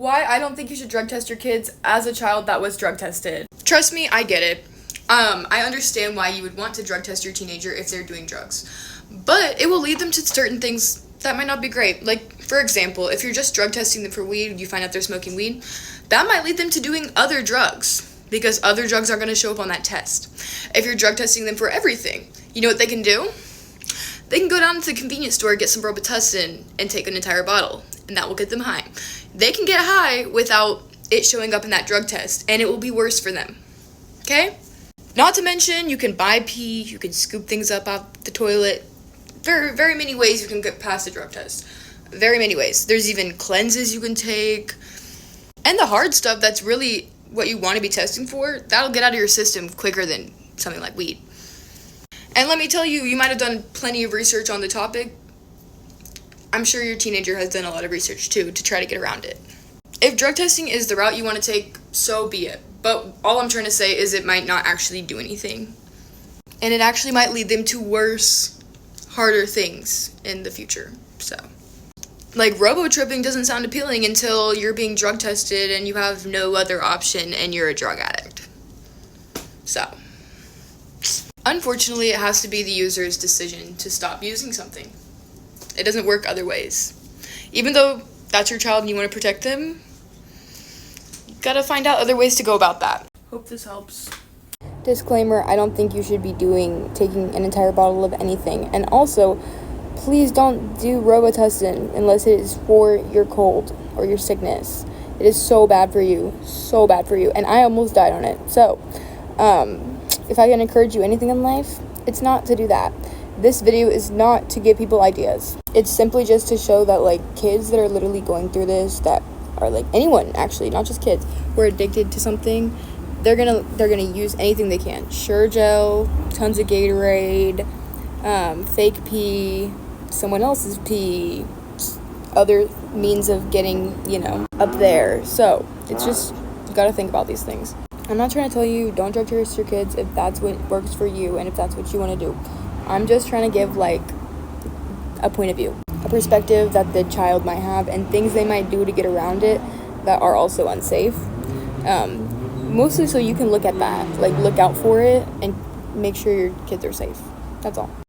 Why I don't think you should drug test your kids as a child that was drug tested. Trust me, I get it. I understand why you would want to drug test your teenager if they're doing drugs. But it will lead them to certain things that might not be great. Like, for example, if you're just drug testing them for weed, you find out they're smoking weed, that might lead them to doing other drugs because other drugs are going to show up on that test. If you're drug testing them for everything, you know what they can do? They can go down to the convenience store, get some Robitussin, and take an entire bottle, and that will get them high. They can get high without it showing up in that drug test, and it will be worse for them. Okay? Not to mention, you can buy pee, you can scoop things up out the toilet. Very, very many ways you can get past a drug test. Very many ways. There's even cleanses you can take. And the hard stuff that's really what you want to be testing for, that'll get out of your system quicker than something like weed. And let me tell you, you might have done plenty of research on the topic. I'm sure your teenager has done a lot of research too to try to get around it. If drug testing is the route you want to take, so be it. But all I'm trying to say is it might not actually do anything. And it actually might lead them to worse, harder things in the future. So, like, robo-tripping doesn't sound appealing until you're being drug tested and you have no other option and you're a drug addict. So, unfortunately, it has to be the user's decision to stop using something. It doesn't work other ways. Even though that's your child and you want to protect them, you gotta find out other ways to go about that. Hope this helps. Disclaimer, I don't think you should be taking an entire bottle of anything. And also, please don't do Robitussin unless it is for your cold or your sickness. It is so bad for you. So bad for you. And I almost died on it. So, if I can encourage you anything in life, it's not to do that. This video is not to give people ideas. It's simply just to show that, like, kids that are literally going through this, that are, like, anyone, actually, not just kids, who are addicted to something, they're gonna use anything they can. Sure gel, tons of Gatorade, fake pee, someone else's pee, other means of getting, up there. So, it's just, you gotta think about these things. I'm not trying to tell you don't drug test your kids if that's what works for you and if that's what you want to do. I'm just trying to give, like, a point of view, a perspective that the child might have and things they might do to get around it that are also unsafe. Mostly so you can look at that, like, look out for it and make sure your kids are safe. That's all.